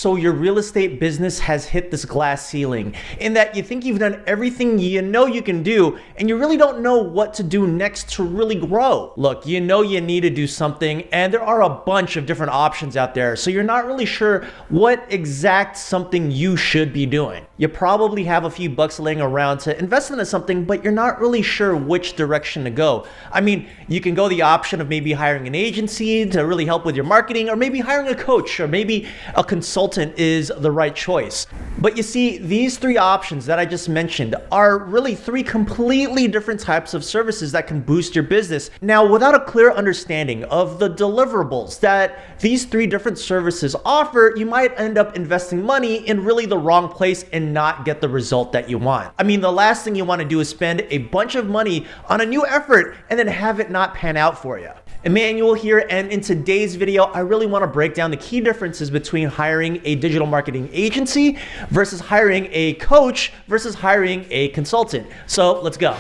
So your real estate business has hit this glass ceiling in that you think you've done everything you know you can do, and you really don't know what to do next to really grow. Look, you know you need to do something, and there are a bunch of different options out there, so you're not really sure what exact something you should be doing. You probably have a few bucks laying around to invest into something, but you're not really sure which direction to go. I mean, you can go the option of maybe hiring an agency to really help with your marketing, or maybe hiring a coach, or maybe a consultant is the right choice. But you see, these three options that I just mentioned are really three completely different types of services that can boost your business. Now, without a clear understanding of the deliverables that these three different services offer, you might end up investing money in really the wrong place and not get the result that you want. I mean, the last thing you want to do is spend a bunch of money on a new effort and then have it not pan out for you. Emmanuel here, and in today's video, I really want to break down the key differences between hiring a digital marketing agency versus hiring a coach versus hiring a consultant. So let's go.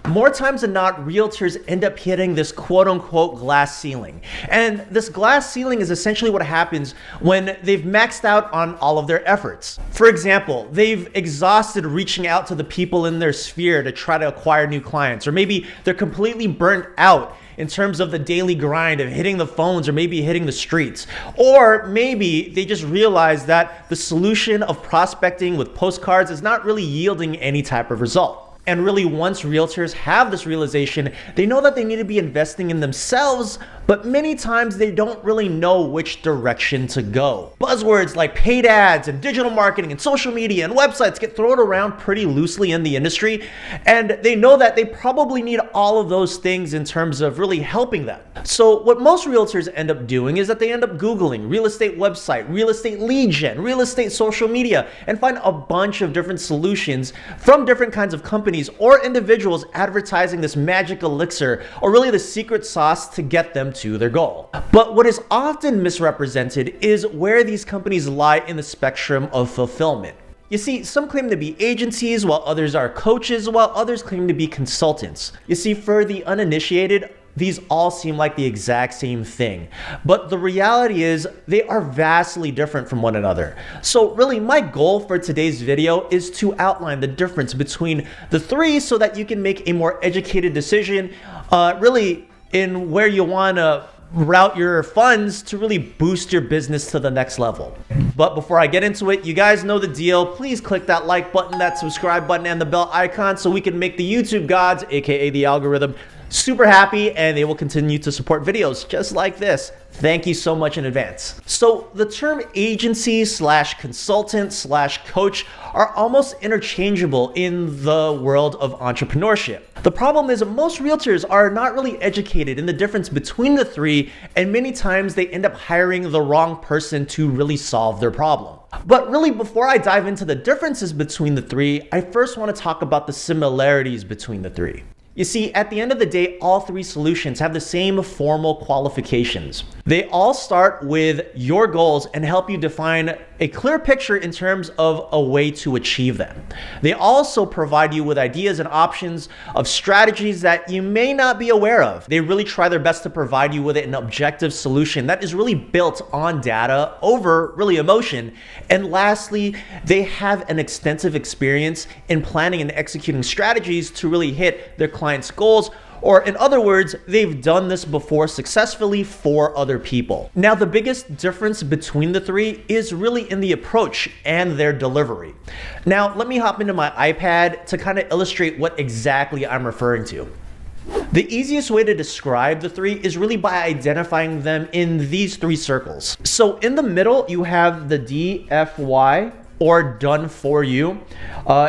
More times than not, realtors end up hitting this quote-unquote glass ceiling. And this glass ceiling is essentially what happens when they've maxed out on all of their efforts. For example, they've exhausted reaching out to the people in their sphere to try to acquire new clients, or maybe they're completely burnt out in terms of the daily grind of hitting the phones or maybe hitting the streets. Or maybe they just realize that the solution of prospecting with postcards is not really yielding any type of result. And really, once realtors have this realization, they know that they need to be investing in themselves, but many times they don't really know which direction to go. Buzzwords like paid ads and digital marketing and social media and websites get thrown around pretty loosely in the industry, and they know that they probably need all of those things in terms of really helping them. So what most realtors end up doing is that they end up Googling real estate website, real estate lead gen, real estate social media, and find a bunch of different solutions from different kinds of companies or individuals advertising this magic elixir, or really the secret sauce to get them to their goal. But what is often misrepresented is where these companies lie in the spectrum of fulfillment. You see, some claim to be agencies, while others are coaches, while others claim to be consultants. You see, for the uninitiated, these all seem like the exact same thing, but the reality is they are vastly different from one another. So really, my goal for today's video is to outline the difference between the three so that you can make a more educated decision really in where you want to route your funds to really boost your business to the next level. But before I get into it, you guys know the deal. Please click that like button, that subscribe button, and the bell icon so we can make the YouTube gods, aka the algorithm, super happy, and they will continue to support videos just like this. Thank you so much in advance. So the term agency / consultant / coach are almost interchangeable in the world of entrepreneurship. The problem is most realtors are not really educated in the difference between the three, and many times they end up hiring the wrong person to really solve their problem. But really, before I dive into the differences between the three, I first want to talk about the similarities between the three. You see, at the end of the day, all three solutions have the same formal qualifications. They all start with your goals and help you define a clear picture in terms of a way to achieve them. They also provide you with ideas and options of strategies that you may not be aware of. They really try their best to provide you with an objective solution that is really built on data over really emotion. And lastly, they have an extensive experience in planning and executing strategies to really hit their clients' goals, or in other words, they've done this before successfully for other people. Now, the biggest difference between the three is really in the approach and their delivery. Now, let me hop into my iPad to kind of illustrate what exactly I'm referring to. The easiest way to describe the three is really by identifying them in these three circles. So in the middle, you have the DFY, or done for you.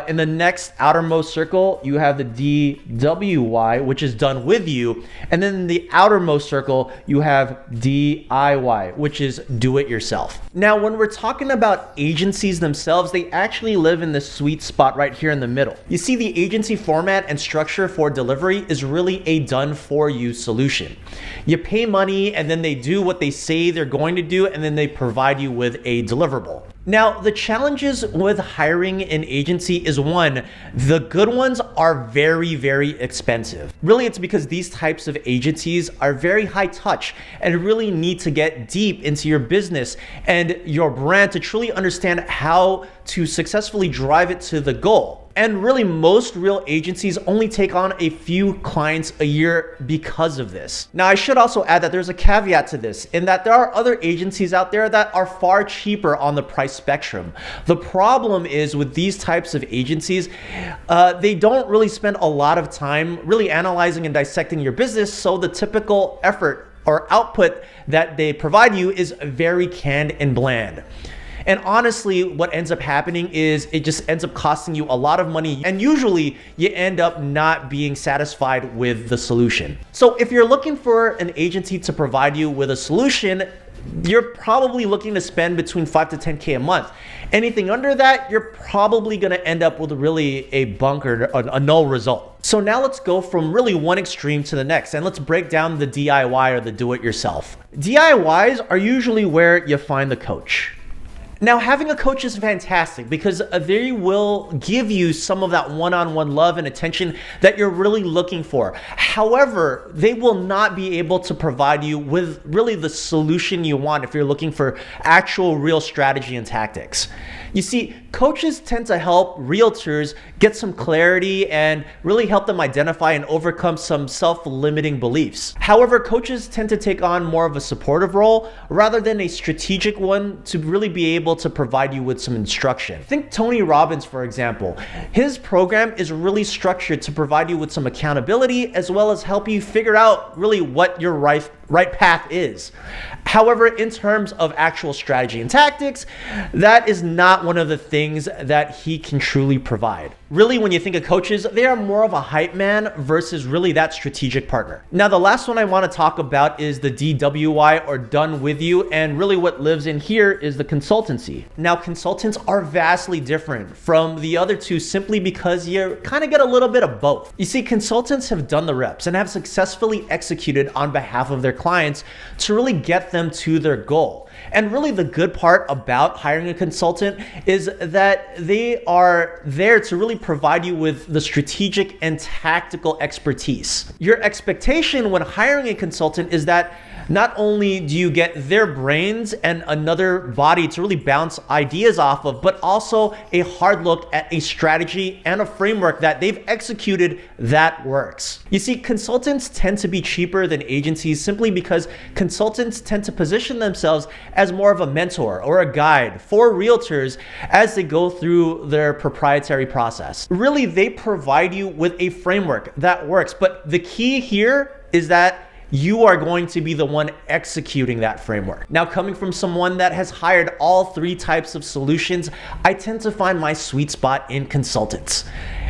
In the next outermost circle, you have the DWY, which is done with you. And then in the outermost circle, you have DIY, which is do it yourself. Now, when we're talking about agencies themselves, they actually live in this sweet spot right here in the middle. You see, the agency format and structure for delivery is really a done for you solution. You pay money and then they do what they say they're going to do, and then they provide you with a deliverable. Now, the challenges with hiring an agency is one, the good ones are very, very expensive. Really, it's because these types of agencies are very high touch and really need to get deep into your business and your brand to truly understand how to successfully drive it to the goal. And really, most real agencies only take on a few clients a year because of this. Now, I should also add that there's a caveat to this in that there are other agencies out there that are far cheaper on the price spectrum. The problem is with these types of agencies, they don't really spend a lot of time really analyzing and dissecting your business, so the typical effort or output that they provide you is very canned and bland. And honestly, what ends up happening is it just ends up costing you a lot of money, and usually you end up not being satisfied with the solution. So if you're looking for an agency to provide you with a solution, you're probably looking to spend between 5 to 10K a month. Anything under that, you're probably gonna end up with really a bunk or a null result. So now let's go from really one extreme to the next, and let's break down the DIY or the do-it-yourself. DIYs are usually where you find the coach. Now, having a coach is fantastic because they will give you some of that one-on-one love and attention that you're really looking for. However, they will not be able to provide you with really the solution you want if you're looking for actual real strategy and tactics. You see, coaches tend to help realtors get some clarity and really help them identify and overcome some self-limiting beliefs. However, coaches tend to take on more of a supportive role rather than a strategic one to really be able to provide you with some instruction. Think Tony Robbins, for example. His program is really structured to provide you with some accountability as well as help you figure out really what your right path is. However, in terms of actual strategy and tactics, that is not one of the things that he can truly provide. Really, when you think of coaches, they are more of a hype man versus really that strategic partner. Now, the last one I want to talk about is the DWI or done with you, and really what lives in here is the consultancy. Now, consultants are vastly different from the other two simply because you kind of get a little bit of both. You see, consultants have done the reps and have successfully executed on behalf of their clients to really get them to their goal. And really the good part about hiring a consultant is that they are there to really provide you with the strategic and tactical expertise. Your expectation when hiring a consultant is that not only do you get their brains and another body to really bounce ideas off of, but also a hard look at a strategy and a framework that they've executed that works. You see, consultants tend to be cheaper than agencies simply because consultants tend to position themselves as more of a mentor or a guide for realtors as they go through their proprietary process. Really, they provide you with a framework that works, but the key here is that you are going to be the one executing that framework. Now, coming from someone that has hired all three types of solutions, I tend to find my sweet spot in consultants.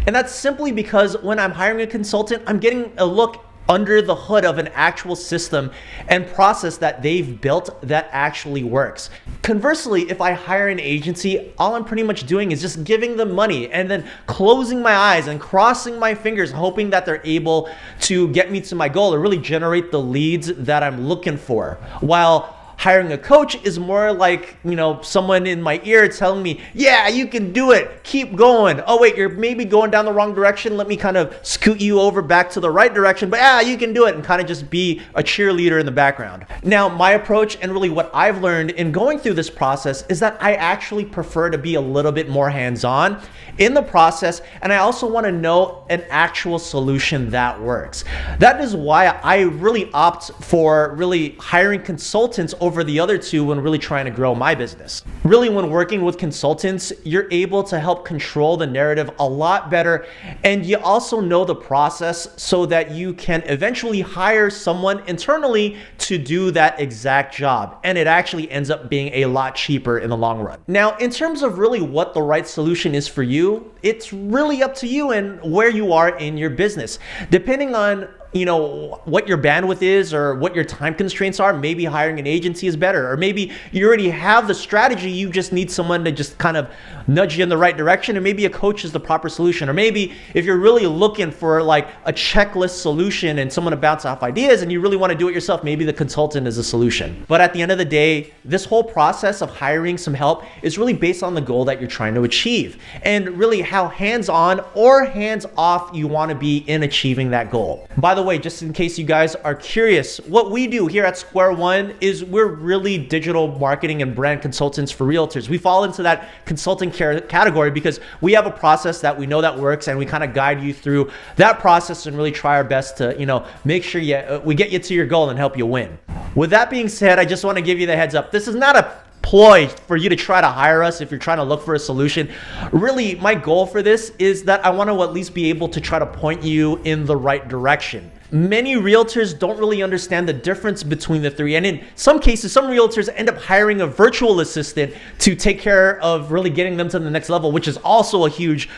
And that's simply because when I'm hiring a consultant, I'm getting a look under the hood of an actual system and process that they've built that actually works. Conversely, if I hire an agency, all I'm pretty much doing is just giving them money and then closing my eyes and crossing my fingers, hoping that they're able to get me to my goal or really generate the leads that I'm looking for. While hiring a coach is more like, someone in my ear telling me, yeah, you can do it, keep going. Oh wait, you're maybe going down the wrong direction. Let me kind of scoot you over back to the right direction, but you can do it, and kind of just be a cheerleader in the background. Now, my approach and really what I've learned in going through this process is that I actually prefer to be a little bit more hands-on in the process, and I also want to know an actual solution that works. That is why I really opt for really hiring consultants over the other two when really trying to grow my business. Really, when working with consultants, you're able to help control the narrative a lot better, and you also know the process so that you can eventually hire someone internally to do that exact job, and it actually ends up being a lot cheaper in the long run. Now, in terms of really what the right solution is for you, it's really up to you and where you are in your business. Depending on what your bandwidth is or what your time constraints are, maybe hiring an agency is better. Or maybe you already have the strategy, you just need someone to just kind of nudge you in the right direction, and maybe a coach is the proper solution. Or maybe if you're really looking for like a checklist solution and someone to bounce off ideas and you really want to do it yourself, maybe the consultant is a solution. But at the end of the day, this whole process of hiring some help is really based on the goal that you're trying to achieve, and really how hands-on or hands-off you want to be in achieving that goal. By the way, just in case you guys are curious, what we do here at Square One is we're really digital marketing and brand consultants for realtors. We fall into that consulting category because we have a process that we know that works, and we kind of guide you through that process and really try our best to, make sure we get you to your goal and help you win. With that being said, I just want to give you the heads up. This is not a ploy for you to try to hire us if you're trying to look for a solution. Really, my goal for this is that I want to at least be able to try to point you in the right direction. Many realtors don't really understand the difference between the three. And in some cases, some realtors end up hiring a virtual assistant to take care of really getting them to the next level, which is also a huge,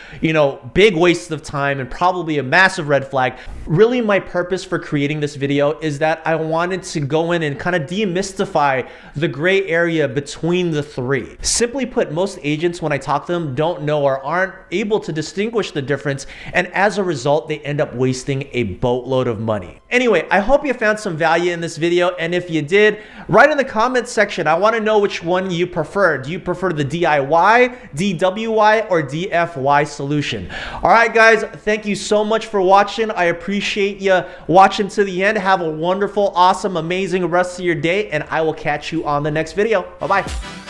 big waste of time and probably a massive red flag. Really, my purpose for creating this video is that I wanted to go in and kind of demystify the gray area between the three. Simply put, most agents, when I talk to them, don't know or aren't able to distinguish the difference. And as a result, they end up wasting a boatload of money. Anyway, I hope you found some value in this video, and if you did, write in the comments section. I want to know which one you prefer. Do you prefer the DIY, DWY, or DFY solution? All right, guys, thank you so much for watching. I appreciate you watching to the end. Have a wonderful, awesome, amazing rest of your day, and I will catch you on the next video. Bye-bye.